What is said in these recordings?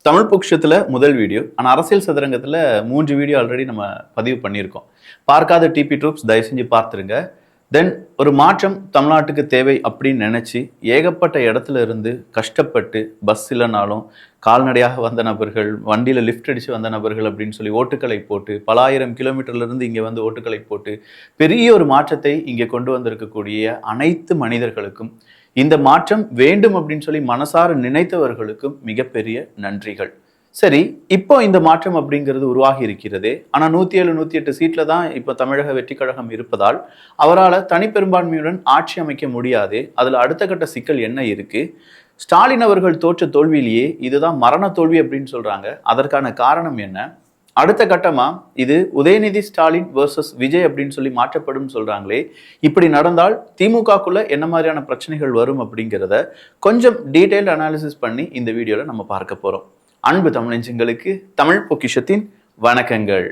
தமிழ் பொக்கிஷத்துல முதல் வீடியோ. ஆனா அரசியல் சதுரங்கத்துல 3 வீடியோ ஆல்ரெடி நம்ம பதிவு பண்ணியிருக்கோம். பார்க்காத டிபி ட்ரூப்ஸ் தயவு செஞ்சு பார்த்துருங்க. தென் ஒரு மாற்றம் தமிழ்நாட்டுக்கு தேவை அப்படின்னு நினைச்சு ஏகப்பட்ட இடத்துல இருந்து கஷ்டப்பட்டு பஸ் இல்லைனாலும் கால்நடையாக வந்த நபர்கள், வண்டியில லிஃப்ட் அடிச்சு வந்த நபர்கள் அப்படின்னு சொல்லி ஓட்டுக்களை போட்டு பல ஆயிரம் கிலோமீட்டர்ல இருந்து இங்க வந்து ஓட்டுக்களை போட்டு பெரிய ஒரு மாற்றத்தை இங்கே கொண்டு வந்திருக்கக்கூடிய அனைத்து மனிதர்களுக்கும், இந்த மாற்றம் வேண்டும் அப்படின்னு சொல்லி மனசார நினைத்தவர்களுக்கும் மிகப்பெரிய நன்றிகள். சரி, இப்போ இந்த மாற்றம் அப்படிங்கிறது உருவாகி இருக்கிறது. ஆனா 107 108 சீட்ல தான் இப்போ தமிழக வெற்றி கழகம் இருப்பதால் அவரால் தனிப்பெரும்பான்மையுடன் ஆட்சி அமைக்க முடியாது. அதுல அடுத்த கட்ட சிக்கல் என்ன இருக்கு? ஸ்டாலின் அவர்கள் தோற்ற தோல்வியிலேயே இதுதான் மரண தோல்வி அப்படின்னு சொல்றாங்க. அதற்கான காரணம் என்ன? அடுத்த கட்டமா இது உதயநிதி ஸ்டாலின் வர்சஸ் விஜய் அப்படின்னு சொல்லி மாற்றப்படும் சொல்றாங்களே, இப்படி நடந்தால் திமுகக்குள்ள என்ன மாதிரியான பிரச்சனைகள் வரும் அப்படிங்கிறத கொஞ்சம் டீடைல்டு அனாலிசிஸ் பண்ணி இந்த வீடியோல நம்ம பார்க்க போறோம். அன்பு தமிழஞ்சங்களுக்கு தமிழ் பொக்கிஷத்தின் வணக்கங்கள்.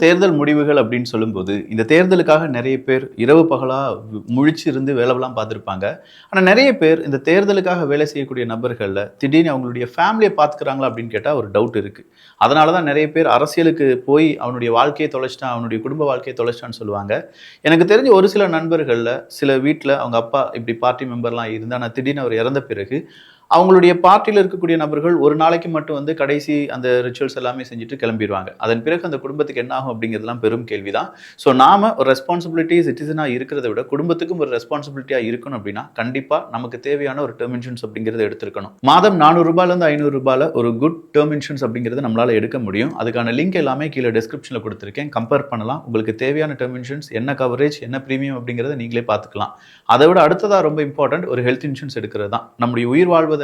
தேர்தல் முடிவுகள் அப்படின்னு சொல்லும்போது இந்த தேர்தலுக்காக நிறைய பேர் இரவு பகலா முழிச்சு இருந்து வேலைலாம் பார்த்துருப்பாங்க. ஆனால் நிறைய பேர் இந்த தேர்தலுக்காக வேலை செய்யக்கூடிய நபர்களில் திடீர்னு அவங்களுடைய ஃபேமிலியை பார்த்துக்கிறாங்களா அப்படின்னு கேட்டால் ஒரு டவுட் இருக்குது. அதனால தான் நிறைய பேர் அரசியலுக்கு போய் அவனுடைய வாழ்க்கையை தொலைச்சிட்டான், அவனுடைய குடும்ப வாழ்க்கையை தொலைச்சிட்டான்னு சொல்லுவாங்க. எனக்கு தெரிஞ்ச ஒரு சில நண்பர்களில் சில வீட்டில் அவங்க அப்பா இப்படி பார்ட்டி மெம்பர்லாம் இருந்தால், ஆனால் திடீர்னு அவர் இறந்த பிறகு அவங்களுடைய பார்ட்டியில் இருக்கக்கூடிய நபர்கள் ஒரு நாளைக்கு மட்டும் வந்து கடைசி அந்த ரிச்சுவல்ஸ் எல்லாமே செஞ்சுட்டு கிளம்பிடுவாங்க. அதன் பிறகு அந்த குடும்பத்துக்கு என்ன ஆகும் அப்படிங்கிறதுலாம் பெரும் கேள்விதான். ஸோ நாம ஒரு ரெஸ்பான்சிபிலிட்டி சிட்டிசனாக இருக்கிறத விட குடும்பத்துக்கும் ஒரு ரெஸ்பான்சிபிலிட்டியாக இருக்கணும் அப்படின்னா கண்டிப்பாக நமக்கு தேவையான ஒரு டேர்ம் இன்சூரன்ஸ் அப்படிங்கிறத எடுத்துருக்கணும். மாதம் 400 ரூபாயிலிருந்து 500 ரூபாயில் ஒரு குட் டேர்ம் இன்சூரன்ஸ் அப்படிங்கிறத நம்மளால எடுக்க முடியும். அதுக்கான லிங்க் எல்லாமே கீழே டிஸ்கிரிப்ஷனில் கொடுத்துருக்கேன். கம்பேர் பண்ணலாம். உங்களுக்கு தேவையான டேர்ம் இன்சூரன்ஸ் என்ன கவரேஜ், என்ன ப்ரீமியம் அப்படிங்கிறத நீங்களே பார்த்துக்கலாம். அதை விட அடுத்ததாக ரொம்ப இம்பார்ட்டன்ட் ஒரு ஹெல்த் இன்சூரன்ஸ் எடுக்கிறது தான். நம்முடைய உயிர் வாழ்வதற்கு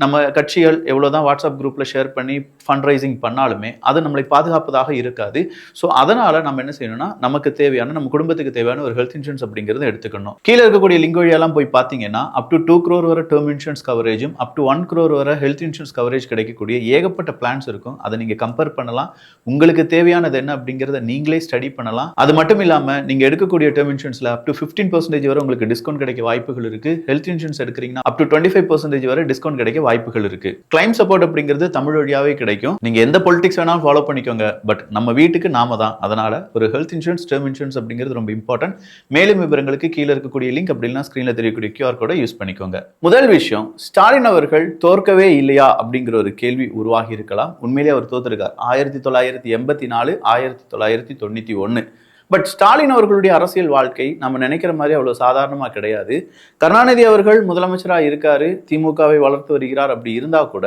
நம்ம கட்சிகள் எவ்வளவுதான் வாட்ஸ்அப் குரூப்ல ஷேர் பண்ணி ஃபண்ட் ரைசிங் பண்ணாலுமே அது நம்மளை பாதுகாப்பதாக இருக்காது. ஸோ அதனால நம்ம என்ன செய்யணும்னா நமக்கு தேவையான, நம்ம குடும்பத்துக்கு தேவையான ஒரு ஹெல்த் இன்சூரன்ஸ் அப்படிங்கிறத எடுத்துக்கணும். கீழே இருக்கக்கூடிய லிங்க் வழியெல்லாம் போய் பார்த்தீங்கன்னா அப் டு 2 crore வரை டேர்ம் இன்சூரன்ஸ் கவரேஜும் அப் டு 1 crore வரை ஹெல்த் இன்சூரன்ஸ் கவரேஜ் கிடைக்கக்கூடிய ஏகப்பட்ட பிளான்ஸ் இருக்கும். அதை நீங்க கம்பேர் பண்ணலாம். உங்களுக்கு தேவையானது என்ன அப்படிங்கிறத நீங்களே ஸ்டடி பண்ணலாம். அது மட்டும் இல்லாம நீங்க எடுக்கக்கூடிய டேர்ம் இன்சூரன்ஸ்ல அப் டு 15% வரை உங்களுக்கு டிஸ்கவுண்ட் கிடைக்க வாய்ப்புகள் இருக்கு. ஹெல்த் இன்சூரன்ஸ் எடுக்கிறீங்கன்னா அப் டு 25% வரை டிஸ்கவுண்ட் கிடைக்க வாய்ப்புகள் இருக்கு. கிளைம் சப்போர்ட் அப்படிங்கிறது தமிழ் வழியாவே கிடைக்கும். நீங்க எந்த பொலிட்டிக்ஸ் வேணாலும் ஃபாலோ பண்ணிக்கோங்க, பட் நம்ம வீட்டுக்கு நாம தான். அதனால ஒரு ஹெல்த் இன்சூரன்ஸ், டேர்ம் இன்சூரன்ஸ் அப்படிங்கிறது ரொம்ப இம்பார்ட்டன்ட். மேலும் விவரங்களுக்கு கீழே இருக்கக்கூடிய லிங்க் அப்படின்னா ஸ்கிரீன்ல தெரியக்கூடிய QR கோடை யூஸ் பண்ணிக்கோங்க. முதல் விஷயம், ஸ்டாலின் அவர்கள் தோற்கவே இல்லையா அப்படிங்கிற ஒரு கேள்வி உருவாகி இருக்கலாம். உண்மையிலேயே அவர் தோத்திருக்கார். 1984 1991. பட் ஸ்டாலின் அவர்களுடைய அரசியல் வாழ்க்கை நம்ம நினைக்கிற மாதிரி அவ்வளவு சாதாரணமா கிடையாது. கருணாநிதி அவர்கள் முதலமைச்சராக இருக்காரு, திமுகவை வளர்த்து வருகிறார். அப்படி இருந்தா கூட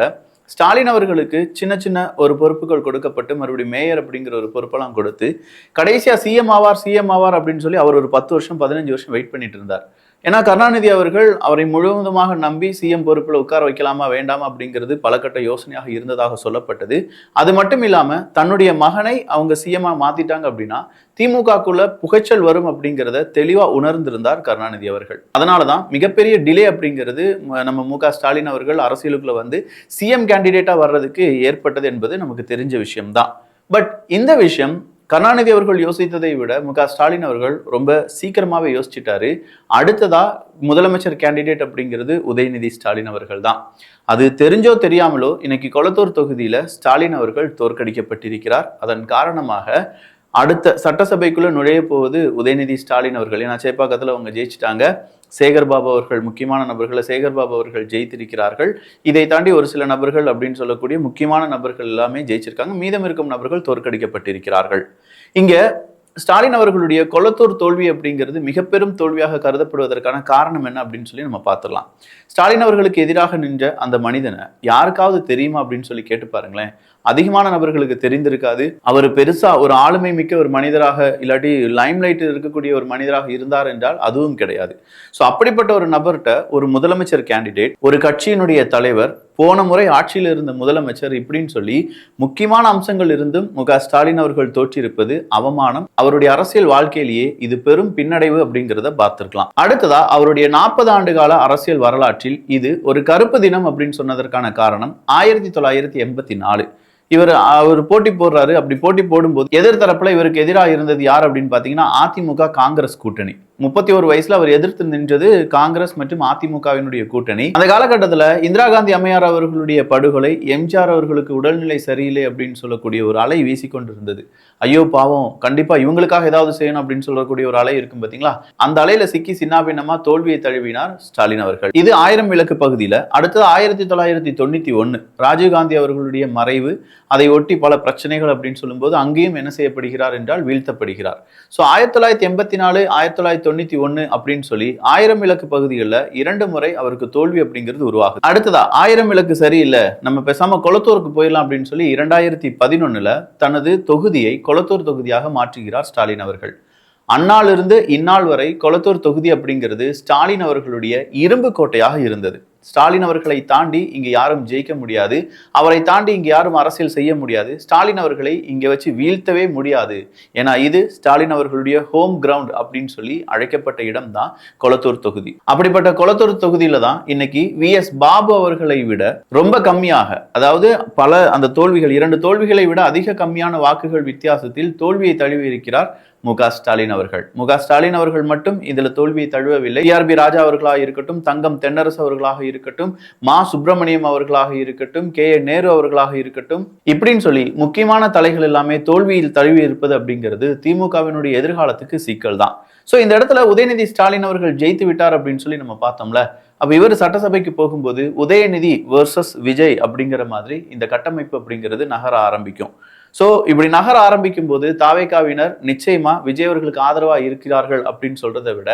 ஸ்டாலின் அவர்களுக்கு சின்ன சின்ன ஒரு பொறுப்புகள் கொடுக்கப்பட்டு மறுபடியும் மேயர் அப்படிங்கிற ஒரு பொறுப்பெல்லாம் கொடுத்து கடைசியா சிஎம் ஆவார் அப்படின்னு சொல்லி அவர் ஒரு 10 வருஷம் 15 வருஷம் வெயிட் பண்ணிட்டு இருந்தார். ஏன்னா கருணாநிதி அவர்கள் அவரை முழுவதுமாக நம்பி சிஎம் பொறுப்பில் உட்கார வைக்கலாமா வேண்டாமா அப்படிங்கிறது பலகட்ட யோசனையாக இருந்ததாக சொல்லப்பட்டது. அது மட்டும் இல்லாம தன்னுடைய மகனை அவங்க சிஎம்மா மாத்திட்டாங்க அப்படின்னா திமுகக்குள்ள புகைச்சல் வரும் அப்படிங்கிறத தெளிவா உணர்ந்திருந்தார் கருணாநிதி அவர்கள். அதனாலதான் மிகப்பெரிய டிலே அப்படிங்கிறது நம்ம மு.க. ஸ்டாலின் அவர்கள் அரசியலுக்குள்ள வந்து சிஎம் கேண்டிடேட்டா வர்றதுக்கு ஏற்பட்டது என்பது நமக்கு தெரிஞ்ச விஷயம்தான். பட் இந்த விஷயம் கருணாநிதி அவர்கள் யோசித்ததை விட மு.க. ஸ்டாலின் அவர்கள் ரொம்ப சீக்கிரமாவே யோசிச்சுட்டாரு. அடுத்ததா முதலமைச்சர் கேண்டிடேட் அப்படிங்கிறது உதயநிதி ஸ்டாலின் அவர்கள் தான். அது தெரிஞ்சோ தெரியாமலோ இன்னைக்கு கொளத்தூர் தொகுதியில ஸ்டாலின் அவர்கள் தோற்கடிக்கப்பட்டிருக்கிறார். அதன் காரணமாக அடுத்த சட்டசபைக்குள்ள நுழைய போவது உதயநிதி ஸ்டாலின் அவர்கள். ஏன்னா சேப்பாக்கத்தில் அவங்க ஜெயிச்சிட்டாங்க. சேகர்பாபு அவர்கள் முக்கியமான நபர்களை சேகர்பாபு அவர்கள் ஜெயித்திருக்கிறார்கள். இதை தாண்டி ஒரு சில நபர்கள் அப்படின்னு சொல்லக்கூடிய முக்கியமான நபர்கள் எல்லாமே ஜெயிச்சிருக்காங்க. மீதம் இருக்கும் நபர்கள் தோற்கடிக்கப்பட்டிருக்கிறார்கள். இங்க ஸ்டாலின் அவர்களுடைய கொளத்தூர் தோல்வி அப்படிங்கிறது மிக பெரும் தோல்வியாக கருதப்படுவதற்கான காரணம் என்ன அப்படின்னு சொல்லி நம்ம பார்த்துடலாம். ஸ்டாலின் அவர்களுக்கு எதிராக நின்ற அந்த மனிதனை யாருக்காவது தெரியுமா அப்படின்னு சொல்லி கேட்டு பாருங்களேன். அதிகமான நபர்களுக்கு தெரிந்திருக்காது. அவர் பெருசா ஒரு ஆளுமை மிக்க ஒரு மனிதராக இல்லாட்டி லைம் லைட் இருக்கக்கூடிய ஒரு மனிதராக இருந்தார் என்றால் அதுவும் கிடையாது. ஸோ அப்படிப்பட்ட ஒரு நபர்கிட்ட ஒரு முதலமைச்சர் கேண்டிடேட், ஒரு கட்சியினுடைய தலைவர், போன முறை ஆட்சியில் இருந்த முதலமைச்சர் இப்படின்னு சொல்லி முக்கியமான அம்சங்கள் இருந்தும் மு.க. ஸ்டாலின் அவர்கள் தோற்றிருப்பது அவமானம். அவருடைய அரசியல் வாழ்க்கையிலேயே இது பெரும் பின்னடைவு அப்படிங்கிறத பார்த்திருக்கலாம். அடுத்ததா அவருடைய 40 ஆண்டு கால அரசியல் வரலாற்றில் இது ஒரு கருப்பு தினம் அப்படின்னு சொன்னதற்கான காரணம் 1984. அவர் போட்டி போடுறாரு. அப்படி போட்டி போடும்போது எதிர்த்தரப்புல இவருக்கு எதிராக இருந்தது யார் அப்படின்னு பாத்தீங்கன்னா அதிமுக காங்கிரஸ் கூட்டணி. 31 வயசுல அவர் எதிர்த்து நின்றது காங்கிரஸ் மற்றும் அதிமுகவினுடைய கூட்டணி. அந்த காலகட்டத்தில் இந்திரா காந்தி அம்மையார் அவர்களுடைய படுகொலை, எம்ஜிஆர் அவர்களுக்கு உடல்நிலை சரியில்லை அப்படின்னு சொல்லக்கூடிய ஒரு அலை வீசிக்கொண்டிருந்தது. ஐயோ பாவம், கண்டிப்பா இவங்களுக்காக ஏதாவது செய்யணும் அப்படின்னு சொல்லக்கூடிய ஒரு அலை இருக்கும் பாத்தீங்களா, அந்த அலையில சிக்கி சின்னாபின்னமா தோல்வியை தழுவினார் ஸ்டாலின் அவர்கள். இது 1000 விளக்கு பகுதியில. அடுத்தது 1991 ராஜீவ்காந்தி அவர்களுடைய மறைவு, அதை ஒட்டி பல பிரச்சனைகள் அப்படின்னு சொல்லும்போது அங்கேயும் என்ன செய்யப்படுகிறார் என்றால் வீழ்த்தப்படுகிறார். ஸோ 1984 1991 அப்படின்னு சொல்லி 1000 விளக்கு பகுதிகளில் 2 முறை அவருக்கு தோல்வி அப்படிங்கிறது உருவாகுது. அடுத்ததா 1000 விளக்கு சரியில்லை, நம்ம பேசாம கொளத்தூருக்கு போயிடலாம் அப்படின்னு சொல்லி 2011 தனது தொகுதியை கொளத்தூர் தொகுதியாக மாற்றுகிறார் ஸ்டாலின் அவர்கள். அந்நாளிலிருந்து இந்நாள் வரை கொளத்தூர் தொகுதி அப்படிங்கிறது ஸ்டாலின் அவர்களுடைய இரும்பு கோட்டையாக இருந்தது. ஸ்டாலின் அவர்களை தாண்டி இங்க யாரும் ஜெயிக்க முடியாது, அவரை தாண்டி இங்க யாரும் அரசியல் செய்ய முடியாது, ஸ்டாலின் அவர்களை இங்க வச்சு வீழ்த்தவே முடியாது. ஏன்னா இது ஸ்டாலின் அவர்களுடைய ஹோம் கிரவுண்ட் அப்படின்னு சொல்லி அழைக்கப்பட்ட இடம் தான் கொளத்தூர் தொகுதி. அப்படிப்பட்ட கொளத்தூர் தொகுதியில தான் இன்னைக்கு VS பாபு அவர்களை விட ரொம்ப கம்மியாக, அதாவது பல அந்த தோல்விகள் 2 தோல்விகளை விட அதிக கம்மியான வாக்குகள் வித்தியாசத்தில் தோல்வியை தழுவி இருக்கிறார் முக ஸ்டாலின் அவர்கள். முக ஸ்டாலின் அவர்கள் மட்டும் இதுல தோல்வியை தழுவவில்லை. TRB ராஜா அவர்களாக இருக்கட்டும், தங்கம் தென்னரசு அவர்களாக இருக்கட்டும், மா சுப்பிரமணியம் அவர்களாக இருக்கட்டும், KA நேரு அவர்களாக இருக்கட்டும், இப்படின்னு சொல்லி முக்கியமான தலைகள் எல்லாமே தோல்வியில் தழுவி இருப்பது அப்படிங்கிறது திமுகவினுடைய எதிர்காலத்துக்கு சிக்கல் தான். ஸோ இந்த இடத்துல உதயநிதி ஸ்டாலின் அவர்கள் ஜெயித்து விட்டார் அப்படின்னு சொல்லி நம்ம பார்த்தோம்ல. அப்ப இவர் சட்டசபைக்கு போகும்போது உதயநிதி வர்சஸ் விஜய் அப்படிங்கிற மாதிரி இந்த கட்டமைப்பு அப்படிங்கிறது நகர ஆரம்பிக்கும். ஸோ இப்படி நகர ஆரம்பிக்கும் போது தாவேகாவினர் நிச்சயமா விஜய் அவர்களுக்கு ஆதரவா இருக்கிறார்கள் அப்படின்னு சொல்றதை விட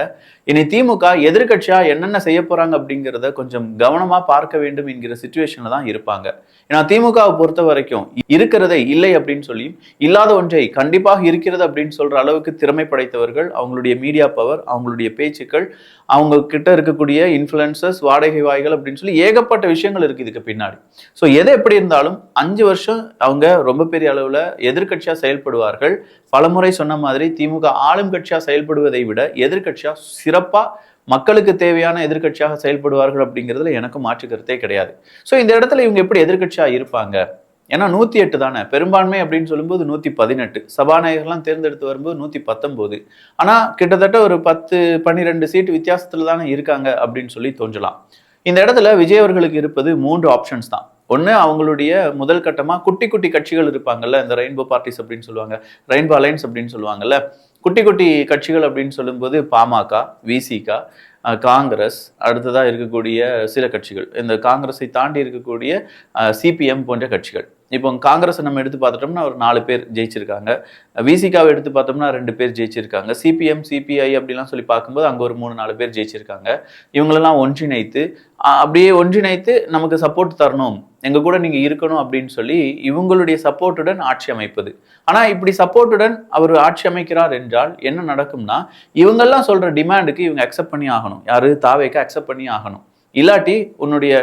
இனி திமுக எதிர்கட்சியா என்னென்ன செய்ய போறாங்க அப்படிங்கிறத கொஞ்சம் கவனமா பார்க்க வேண்டும் என்கிற சிச்சுவேஷன்ல தான் இருப்பாங்க. ஏன்னா திமுகவை பொறுத்த வரைக்கும் இருக்கிறதை இல்லை அப்படின்னு சொல்லி, இல்லாத ஒன்றை கண்டிப்பாக இருக்கிறது அப்படின்னு சொல்ற அளவுக்கு திறமை படைத்தவர்கள். அவங்களுடைய மீடியா பவர், அவங்களுடைய பேச்சுக்கள், அவங்க கிட்ட இருக்கக்கூடிய இன்ஃபுளுசர்ஸ், வாடகை வாய்கள் அப்படின்னு சொல்லி ஏகப்பட்ட விஷயங்கள் இருக்கு இதுக்கு பின்னாடி. ஸோ எது எப்படி இருந்தாலும் 5 வருஷம் அவங்க ரொம்ப பெரிய அளவுல எதிர்கட்சியா செயல்படுவார்கள். பலமுறை சொன்ன மாதிரி திமுக ஆளும் கட்சியா செயல்படுவதை விட எதிர்கட்சியா சிறப்பா மக்களுக்கு தேவையான எதிர்கட்சியாக செயல்படுவார்கள் அப்படிங்கிறதுல எனக்கு மாற்று கருத்தே கிடையாது. ஸோ இந்த இடத்துல இவங்க எப்படி எதிர்கட்சியா இருப்பாங்க? ஏன்னா 108 தானே பெரும்பான்மை அப்படின்னு சொல்லும்போது 118, சபாநாயகர்லாம் தேர்ந்தெடுத்து வரும்போது 119. ஆனா கிட்டத்தட்ட ஒரு 10-12 சீட்டு வித்தியாசத்துல தானே இருக்காங்க அப்படின்னு சொல்லி தோன்றலாம். இந்த இடத்துல விஜய் அவர்களுக்கு இருப்பது 3 ஆப்ஷன்ஸ் தான். ஒன்று, அவங்களுடைய முதல் கட்டமாக குட்டி குட்டி கட்சிகள் இருப்பாங்கல்ல, இந்த ரெயின்போ பார்ட்டிஸ் அப்படின்னு சொல்லுவாங்க, ரெயின்போ அலைன்ஸ் அப்படின்னு சொல்லுவாங்கல்ல, குட்டி குட்டி கட்சிகள் அப்படின்னு சொல்லும்போது பாமக, VCK, காங்கிரஸ், அடுத்ததாக இருக்கக்கூடிய சில கட்சிகள், இந்த காங்கிரஸை தாண்டி இருக்கக்கூடிய CPM போன்ற கட்சிகள். இப்போ காங்கிரஸை நம்ம எடுத்து பார்த்துட்டோம்னா ஒரு 4 பேர் ஜெயிச்சிருக்காங்க, VCKவை எடுத்து பார்த்தோம்னா 2 பேர் ஜெயிச்சிருக்காங்க, CPM CPI அப்படிலாம் சொல்லி பார்க்கும்போது அங்கே ஒரு 3-4 பேர் ஜெயிச்சிருக்காங்க. இவங்களெல்லாம் அப்படியே ஒன்றிணைத்து நமக்கு சப்போர்ட் தரணும், எங்க கூட நீங்க இருக்கணும் அப்படின்னு சொல்லி இவங்களுடைய சப்போர்ட்டுடன் ஆட்சி அமைப்பது. ஆனா இப்படி சப்போர்ட்டுடன் அவர் ஆட்சி அமைக்கிறார் என்றால் என்ன நடக்கும்னா, இவங்கெல்லாம் சொல்ற டிமாண்டுக்கு இவங்க அக்செப்ட் பண்ணி ஆகணும். யாரு? தாவேக்கு அக்செப்ட் பண்ணி ஆகணும். இல்லாட்டி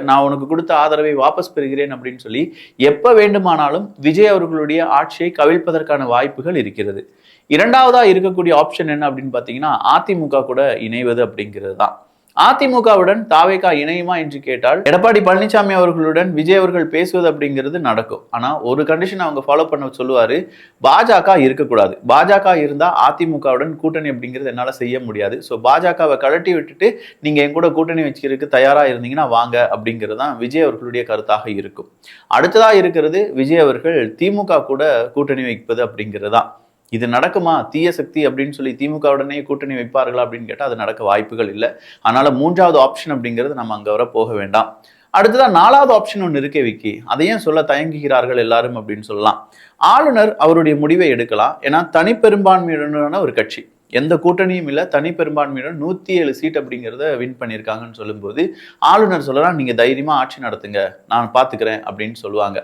நான் உனக்கு கொடுத்த ஆதரவை வாபஸ் பெறுகிறேன் அப்படின்னு சொல்லி எப்ப வேண்டுமானாலும் விஜய் அவர்களுடைய ஆட்சியை கவிழ்ப்பதற்கான வாய்ப்புகள் இருக்கிறது. இரண்டாவதா இருக்கக்கூடிய ஆப்ஷன் என்ன அப்படின்னு பாத்தீங்கன்னா, அதிமுக கூட இணைவது அப்படிங்கிறது தான். அதிமுகவுடன் தாவேகா இணையுமா என்று கேட்டால், எடப்பாடி பழனிசாமி அவர்களுடன் விஜய் அவர்கள் பேசுவது அப்படிங்கிறது நடக்கும். ஆனா ஒரு கண்டிஷன் அவங்க ஃபாலோ பண்ண சொல்லுவாரு, பாஜக இருக்கக்கூடாது. பாஜக இருந்தா அதிமுகவுடன் கூட்டணி அப்படிங்கிறது என்னால செய்ய முடியாது. ஸோ பாஜகவை கழட்டி விட்டுட்டு நீங்க என் கூட கூட்டணி வச்சுக்கிறதுக்கு தயாரா இருந்தீங்கன்னா வாங்க அப்படிங்கிறது தான் விஜய் அவர்களுடைய கருத்தாக இருக்கும். அடுத்ததா இருக்கிறது, விஜய் அவர்கள் திமுக கூட கூட்டணி வைப்பது அப்படிங்கிறது தான். இது நடக்குமா? தீய சக்தி அப்படின்னு சொல்லி திமுகவுடனே கூட்டணி வைப்பார்களா அப்படின்னு கேட்டால் அது நடக்க வாய்ப்புகள் இல்லை. அதனால 3வது ஆப்ஷன் அப்படிங்கிறது நம்ம அங்கே வர போக வேண்டாம். அடுத்ததான் 4வது ஆப்ஷன் ஒன்று இருக்கே விக்கி, அதையும் சொல்ல தயங்குகிறார்கள் எல்லாரும் அப்படின்னு சொல்லலாம். ஆளுநர் அவருடைய முடிவை எடுக்கலாம். ஏன்னா தனிப்பெரும்பான்மையுடனான ஒரு கட்சி, எந்த கூட்டணியும் இல்லை, தனி பெரும்பான்மையுடன் 107 சீட் அப்படிங்கிறத வின் பண்ணியிருக்காங்கன்னு சொல்லும்போது ஆளுநர் சொல்லலாம், நீங்க தைரியமா ஆட்சி நடத்துங்க, நான் பார்த்துக்கிறேன் அப்படின்னு சொல்லுவாங்க.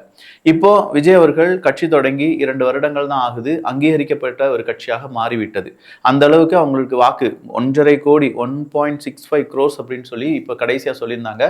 இப்போ விஜய் அவர்கள் கட்சி தொடங்கி 2 வருடங்கள் தான் ஆகுது, அங்கீகரிக்கப்பட்ட ஒரு கட்சியாக மாறிவிட்டது. அந்த அளவுக்கு அவங்களுக்கு வாக்கு 1.5 கோடி 1.65 crores அப்படின்னு சொல்லி இப்போ கடைசியா சொல்லியிருந்தாங்க.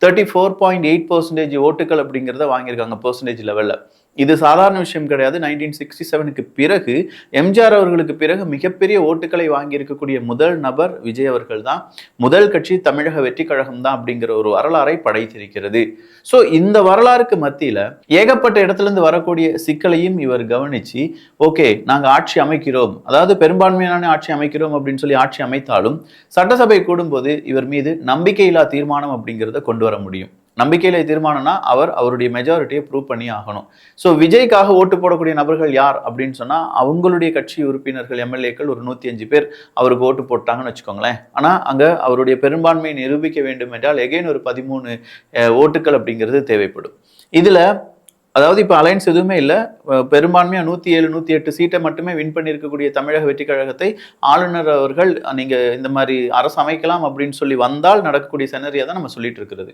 34.8% ஓட்டுகள் அப்படிங்கிறத வாங்கியிருக்காங்க பெர்சன்டேஜ் லெவல்ல. இது சாதாரண விஷயம் கிடையாது. 1967க்கு பிறகு எம்ஜிஆர் அவர்களுக்கு பிறகு மிகப்பெரிய ஓட்டுகளை வாங்கி இருக்கக்கூடிய முதல் நபர் விஜய் அவர்கள் தான். முதல் கட்சி தமிழக வெற்றி கழகம் தான் அப்படிங்கிற ஒரு வரலாறை படைத்திருக்கிறது. சோ இந்த வரலாறுக்கு மத்தியில ஏகப்பட்ட இடத்துல இருந்து வரக்கூடிய சிக்கலையும் இவர் கவனிச்சு, ஓகே நாங்க ஆட்சி அமைக்கிறோம், அதாவது பெரும்பான்மையான ஆட்சி அமைக்கிறோம் அப்படின்னு சொல்லி ஆட்சி அமைத்தாலும் சட்டசபை கூடும்போது இவர் மீது நம்பிக்கையில்லா தீர்மானம் அப்படிங்கிறத கொண்டு வர முடியும். நம்பிக்கையில தீர்மானம்னா அவருடைய மெஜாரிட்டியை ப்ரூவ் பண்ணி ஆகணும். ஸோ விஜய்க்காக ஓட்டு போடக்கூடிய நபர்கள் யார் அப்படின்னு சொன்னா அவங்களுடைய கட்சி உறுப்பினர்கள் எம்எல்ஏக்கள் ஒரு 105 பேர் அவருக்கு ஓட்டு போட்டாங்கன்னு வச்சுக்கோங்களேன். ஆனா அங்க அவருடைய பெரும்பான்மையை நிரூபிக்க வேண்டும் என்றால் எகைன் ஒரு 13 ஓட்டுகள் அப்படிங்கிறது தேவைப்படும். இதுல அதாவது இப்போ அலைன்ஸ் எதுவுமே இல்லை, பெரும்பான்மையா 107 108 சீட்டை மட்டுமே வின் பண்ணியிருக்கக்கூடிய தமிழக வெற்றி கழகத்தை ஆளுநர் அவர்கள் நீங்க இந்த மாதிரி அரசு அமைக்கலாம் அப்படின்னு சொல்லி வந்தால் நடக்கக்கூடிய செனரியா தான் நம்ம சொல்லிட்டு இருக்கிறது.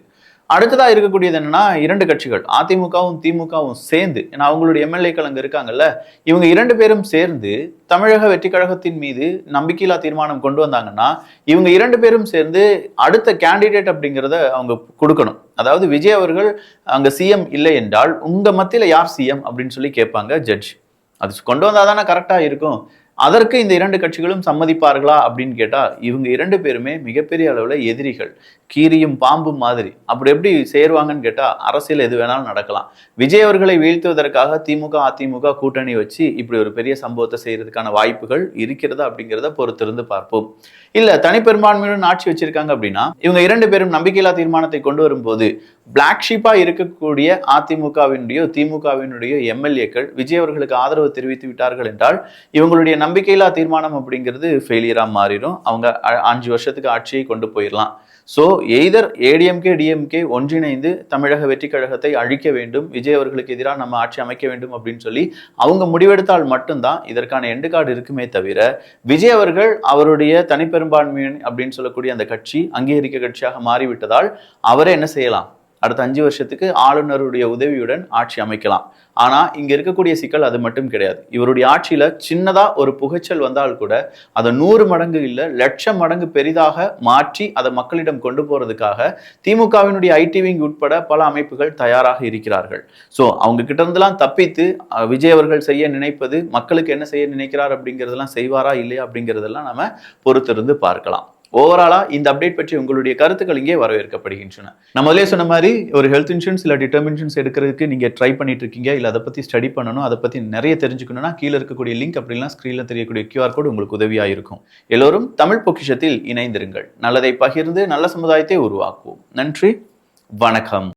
அடுத்ததா இருக்கக்கூடியது என்னன்னா, 2 கட்சிகள் அதிமுகவும் திமுகவும் சேர்ந்து, ஏன்னா அவங்களுடைய எம்எல்ஏக்கள் அங்க இருக்காங்கல்ல, இவங்க 2 பேரும் சேர்ந்து தமிழக வெற்றி கழகத்தின் மீது நம்பிக்கையில்லா தீர்மானம் கொண்டு வந்தாங்கன்னா இவங்க 2 பேரும் சேர்ந்து அடுத்த கேண்டிடேட் அப்படிங்கிறத அவங்க கொடுக்கணும். அதாவது விஜய் அவர்கள் அங்க சிஎம் இல்லை என்றால் உங்க மத்தியில யார் சிஎம் அப்படின்னு சொல்லி கேட்பாங்க ஜட்ஜ். அது கொண்டு வந்தாதானே கரெக்டா இருக்கும். அதற்கு இந்த 2 கட்சிகளும் சம்மதிப்பார்களா அப்படின்னு கேட்டா இவங்க 2 பேருமே மிகப்பெரிய அளவுல எதிரிகள், கீரியும் பாம்பும் மாதிரி. அப்படி எப்படி சேருவாங்கன்னு கேட்டா அரசியல் எது வேணாலும் நடக்கலாம். விஜய் அவர்களை வீழ்த்துவதற்காக திமுக அதிமுக கூட்டணி வச்சு இப்படி ஒரு பெரிய சம்பவத்தை செய்யறதுக்கான வாய்ப்புகள் இருக்கிறதா அப்படிங்கிறத பொறுத்திருந்து பார்ப்போம். இல்ல தனிப்பெரும்பான்மையுடன் ஆட்சி வச்சிருக்காங்க அப்படின்னா இவங்க 2 பேரும் நம்பிக்கையில்லா தீர்மானத்தை கொண்டு வரும்போது பிளாக் ஷீப்பா இருக்கக்கூடிய அதிமுகவினுடைய திமுகவினுடைய எம்எல்ஏக்கள் விஜய் அவர்களுக்கு ஆதரவு தெரிவித்து விட்டார்கள் என்றால் இவங்களுடைய நம்பிக்கையில்லா தீர்மானம் அப்படிங்கிறது ஃபெயிலியரா மாறிடும். அவங்க 5 வருஷத்துக்கு ஆட்சியை கொண்டு போயிடலாம். சோ எய்தர் ஏடிஎம்கே டிஎம்கே ஒன்றிணைந்து தமிழக வெற்றி கழகத்தை அழிக்க வேண்டும், விஜய் அவர்களுக்கு எதிராக நம்ம ஆட்சி அமைக்க வேண்டும் அப்படின்னு சொல்லி அவங்க முடிவெடுத்தால் மட்டும்தான் இதற்கான எண்டு கார்டு இருக்குமே தவிர விஜய் அவர்கள் அவருடைய தனிப்பெரும்பான்மை அப்படின்னு சொல்லக்கூடிய அந்த கட்சி அங்கீகரிக்க கட்சியாக மாறிவிட்டதால் அவரே என்ன செய்யலாம், அடுத்த 5 வருஷத்துக்கு ஆளுநருடைய உதவியுடன் ஆட்சி அமைக்கலாம். ஆனா இங்க இருக்கக்கூடிய சிக்கல் அது மட்டும் கிடையாது. இவருடைய ஆட்சியில சின்னதா ஒரு புகைச்சல் வந்தால் கூட அதை 100 மடங்கு இல்ல 1,00,000 மடங்கு பெரிதாக மாற்றி அதை மக்களிடம் கொண்டு போறதுக்காக திமுகவினுடைய ஐடி விங் உட்பட பல அமைப்புகள் தயாராக இருக்கிறார்கள். சோ அவங்க கிட்ட இருந்தெல்லாம் தப்பித்து விஜய் அவர்கள் செய்ய நினைப்பது மக்களுக்கு என்ன செய்ய நினைக்கிறார் அப்படிங்கிறதெல்லாம் செய்வாரா இல்லையா அப்படிங்கிறதெல்லாம் நம்ம பொறுத்திருந்து பார்க்கலாம். ஓவராலா இந்த அப்டேட் பற்றி உங்களுடைய கருத்துக்கள் இங்கே வரவேற்கப்படுகின்றன. நான் முதலே சொன்ன மாதிரி ஒரு ஹெல்த் இன்சூரன்ஸ் இல்லை டெர்ம் இன்சூரன்ஸ் எடுக்கிறதுக்கு நீங்க ட்ரை பண்ணிட்டு இருக்கீங்க, இல்லை அதை பத்தி ஸ்டடி பண்ணணும், அதை பத்தி நிறைய தெரிஞ்சுக்கணும்னா கீழே இருக்கக்கூடிய லிங்க் அப்படின்னா ஸ்கிரீன்ல தெரியக்கூடிய QR கோடு உங்களுக்கு உதவியா இருக்கும். எல்லோரும் தமிழ் பொக்கிஷத்தில் இணைந்திருங்கள். நல்லதை பகிர்ந்து நல்ல சமுதாயத்தை உருவாக்குவோம். நன்றி, வணக்கம்.